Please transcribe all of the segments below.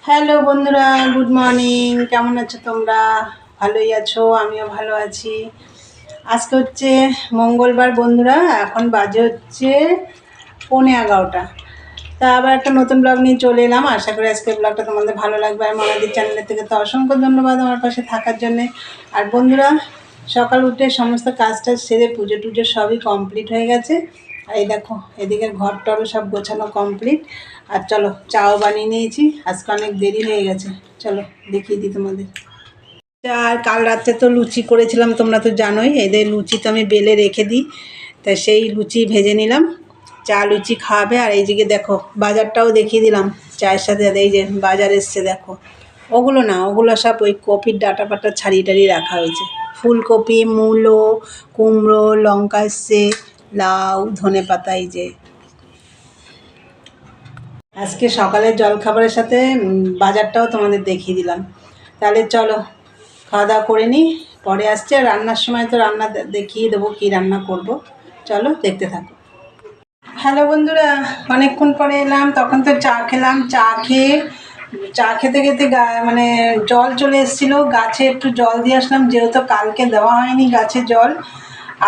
Hello বন্ধুরা, good morning. কেমন আছো তোমরা? ভালোই আছো? আমিও ভালো আছি। আজকে হচ্ছে মঙ্গলবার বন্ধুরা, এখন বাজে হচ্ছে 11:15। তা আবার একটা নতুন ব্লগ নিয়ে চলে এলাম। আশা করি আজকের ব্লগটা তোমাদের ভালো লাগবে। আর মামাদের চ্যানেলের থেকে তো অসংখ্য ধন্যবাদ আমার পাশে থাকার জন্যে। আর বন্ধুরা, সকাল উঠে সমস্ত কাজটা সেরে পুজো টুজো সবই কমপ্লিট হয়ে গেছে। আর এই দেখো, এদিকে ঘর টরও সব গোছানো কমপ্লিট। আর চলো, চাও বানিয়ে নিয়েছি। আজকে অনেক দেরি হয়ে গেছে, চলো দেখিয়ে দিই তোমাদের। আর কাল রাত্রে তো লুচি করেছিলাম, তোমরা তো জানোই। এদের লুচি তো আমি বেলে রেখে দিই, তা সেই লুচি ভেজে নিলাম। চা লুচি খাওয়াবে। আর এই দিকে দেখো, বাজারটাও দেখিয়ে দিলাম চায়ের সাথে। এই যে বাজার এসছে দেখো, ওগুলো না, ওগুলো সব ওই কপির ডাটা পাটা ছাড়িয়ে টাড়িয়ে রাখা হয়েছে। ফুলকপি, মূলো, কুমড়ো, লঙ্কা এসছে, লাউ, ধনে পাতা। এই যে আজকে সকালের জলখাবারের সাথে বাজারটাও তোমাদের দেখিয়ে দিলাম। তাহলে চলো খাওয়া দাওয়া করে নিই, পরে আসছে। আর রান্নার সময় তো রান্না দেখিয়ে দেবো কী রান্না করব। চলো দেখতে থাকো। হ্যালো বন্ধুরা, অনেকক্ষণ পরে এলাম। তখন তো চা খেলাম। চা খেতে খেতে মানে জল চলে এসেছিলো গাছে, একটু জল দিয়ে আসলাম, যেহেতু কালকে দেওয়া হয়নি গাছে জল।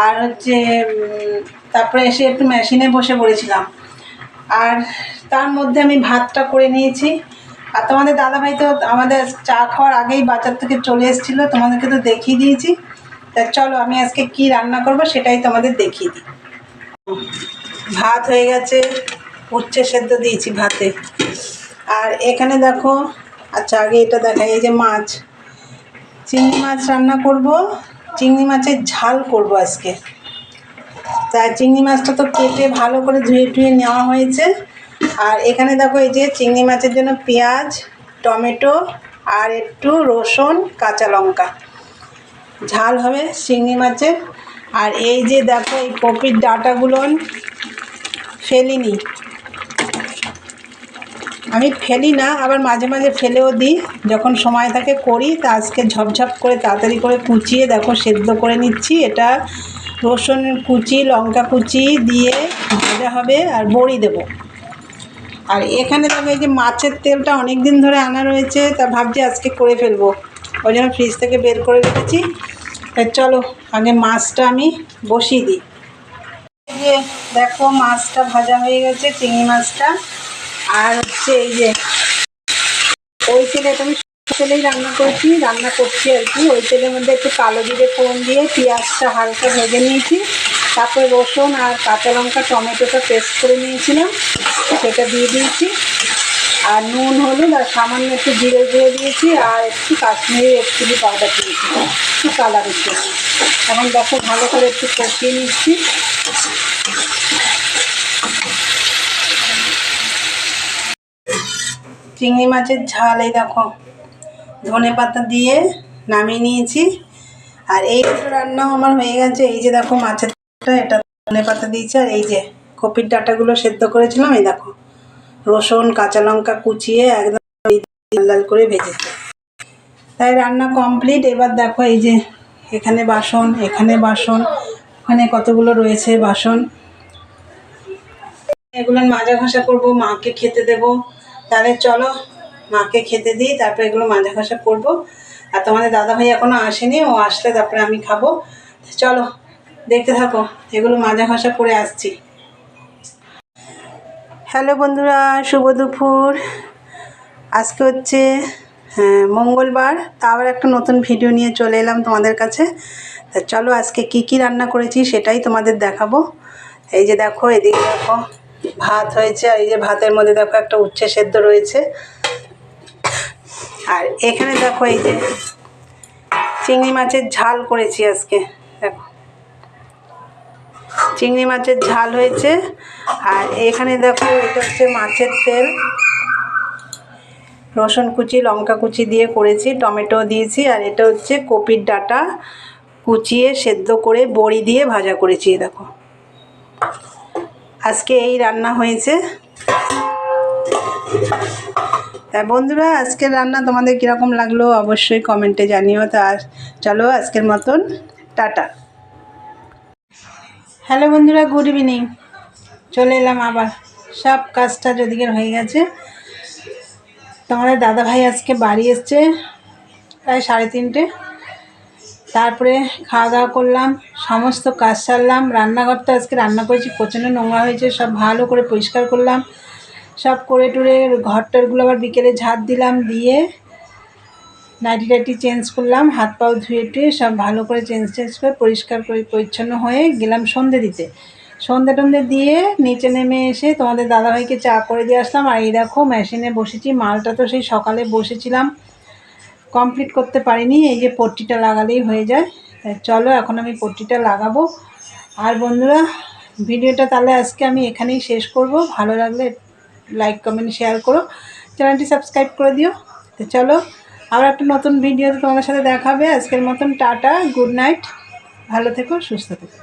আর হচ্ছে তারপরে এসে একটু মেশিনে বসে পড়েছিলাম। আর তার মধ্যে আমি ভাতটা করে নিয়েছি। আর তোমাদের দাদাভাই তো আমাদের চা খাওয়ার আগেই বাজার থেকে চলে এসেছিলো, তোমাদেরকে তো দেখিয়ে দিয়েছি। তা চলো আমি আজকে কি রান্না করব সেটাই তোমাদের দেখিয়ে দিই। ভাত হয়ে গেছে, উচ্ছে সেদ্ধ দিয়েছি ভাতে। আর এখানে দেখো, আচ্ছা আগে এটা দেখাই। এই যে মাছ, চিংড়ি মাছ রান্না করব। চিংড়ি মাছের ঝাল করব আজকে। তাই চিংড়ি মাছটা তো কেটে ভালো করে ধুয়ে নেওয়া হয়েছে। আর এখানে দেখো, এই যে চিংড়ি মাছের জন্য পেঁয়াজ, টমেটো আর একটু রসুন, কাঁচা লঙ্কা, ঝাল হবে চিংড়ি মাছের। আর এই যে দেখো, এই কপির ডাঁটাগুলো ফেলিনি, আমি ফেলি না, আবার মাঝে মাঝে ফেলেও দিই যখন সময় থাকে করি। তা আজকে ঝপঝপ করে তাড়াতাড়ি করে কুচিয়ে দেখো সেদ্ধ করে নিচ্ছি। এটা রসুন কুচি, লঙ্কা কুচি দিয়ে ভাজা হবে আর বড়ি দেবো। আর এখানে দেখো, এই যে মাছের তেলটা অনেক দিন ধরে আনা রয়েছে, তা ভাবছি আজকে করে ফেলবো, ওই জন্য ফ্রিজ থেকে বের করে রেখেছি। চলো আগে মাছটা আমি বসিয়ে দিই। এই যে দেখো, মাছটা ভাজা হয়ে গেছে, চিংড়ি মাছটা। আর হচ্ছে এই যে ওই তেলেটা আমি তেলেই রান্না করছি আর কি। ওই তেলের মধ্যে একটু কালো জিরে ফোড়ন দিয়ে পেঁয়াজটা হালকা ভেজে নিয়েছি। তারপরে রসুন আর কাঁচা লঙ্কা, টমেটোটা পেস্ট করে নিয়েছিলাম, সেটা দিয়ে দিয়েছি। আর নুন, হলুদ আর সামান্য একটু জিরে গুঁড়ো দিয়েছি। আর একটু কাশ্মীরি রেড চিলি পাউডার দিয়েছি একটু কালারের জন্য। এখন দেখো ভালো করে একটু কষিয়ে নিচ্ছি। চিংড়ি মাছের ঝাল এই দেখো ধনে পাতা দিয়ে নামিয়ে নিয়েছি। আর এই দুটো রান্নাও আমার হয়ে গেছে। এই যে দেখো মাছের, এটা ধনে পাতা দিয়েছি। আর এই যে কপির ডাঁটাগুলো সেদ্ধ করেছিলাম, এই দেখো রসুন কাঁচা লঙ্কা কুচিয়ে একদম লাল লাল করে ভেজেছি। তাই রান্না কমপ্লিট। এবার দেখো, এই যে এখানে বাসন, এখানে বাসন, ওখানে কতগুলো রয়েছে বাসন। এগুলো মাজা ঘষা করবো, মাকে খেতে দেবো। তাহলে চলো মাকে খেতে দিই, তারপরে এগুলো মাজা ঘষা করবো। আর তোমাদের দাদাভাই এখনও আসেনি, ও আসলে তারপরে আমি খাবো। চলো দেখতে থাকো, এগুলো মাজা ঘষা করে আসছি। হ্যালো বন্ধুরা, শুভ দুপুর। আজকে হচ্ছে মঙ্গলবার। তা আবার একটা নতুন ভিডিও নিয়ে চলে এলাম তোমাদের কাছে। তা চলো আজকে কি কি রান্না করেছি সেটাই তোমাদের দেখাবো। এই যে দেখো, এদিকে দেখো ভাত হয়েছে। আর এই যে ভাতের মধ্যে দেখো একটা উচ্ছে সেদ্ধ রয়েছে। আর এখানে দেখো, এই যে চিংড়ি মাছের ঝাল করেছি আজকে। দেখো চিংড়ি মাছের ঝাল হয়েছে। আর এখানে দেখো, এটা হচ্ছে মাছের তেল, রসুন কুচি লঙ্কা কুচি দিয়ে করেছি, টমেটো দিয়েছি। আর এটা হচ্ছে কপির ডাঁটা কুচিয়ে সেদ্ধ করে বড়ি দিয়ে ভাজা করেছি। দেখো আজকে এই রান্না হয়েছে। তা বন্ধুরা, আজকের রান্না তোমাদের কীরকম লাগলো অবশ্যই কমেন্টে জানিও। তা চলো আজকের মতন টাটা। হ্যালো বন্ধুরা, গুড ইভিনিং। চলে এলাম আবার, সব কাজটা যদিকের হয়ে গেছে। তোমাদের দাদাভাই আজকে বাড়ি এসছে প্রায় 3:30। তারপরে খাওয়া দাওয়া করলাম, সমস্ত কাজ সারলাম। রান্নাঘরটা আজকে রান্না করেছি, প্রচণ্ড নোংরা হয়েছে, সব ভালো করে পরিষ্কার করলাম। সব করে টুরে ঘরটারগুলো আবার বিকেলে ঝাঁট দিলাম, দিয়ে নাইটি টাইটি চেঞ্জ করলাম, হাত পাও ধুয়ে টুয়ে সব ভালো করে চেঞ্জ করে পরিষ্কার করে পরিচ্ছন্ন হয়ে গেলাম সন্ধে দিতে। সন্ধে টন্ধে দিয়ে নিচে নেমে এসে তোমাদের দাদাভাইকে চা করে দিয়ে আসলাম। আর এই দেখো মেশিনে বসেছি, মালটা তো সেই সকালে বসেছিলাম, কমপ্লিট করতে পারিনি। এই যে পট্টিটা লাগালেই হয়ে যায়। তাই চলো এখন আমি পট্টিটা লাগাবো। আর বন্ধুরা, ভিডিওটা তাহলে আজকে আমি এখানেই শেষ করব। ভালো লাগলে লাইক কমেন্ট শেয়ার করো, চ্যানেলটি সাবস্ক্রাইব করে দিও। তো চলো আবার একটা নতুন ভিডিওতে তোমাদের সাথে দেখা হবে। আজকের মতন টাটা, গুড নাইট, ভালো থেকো, সুস্থ থেকো।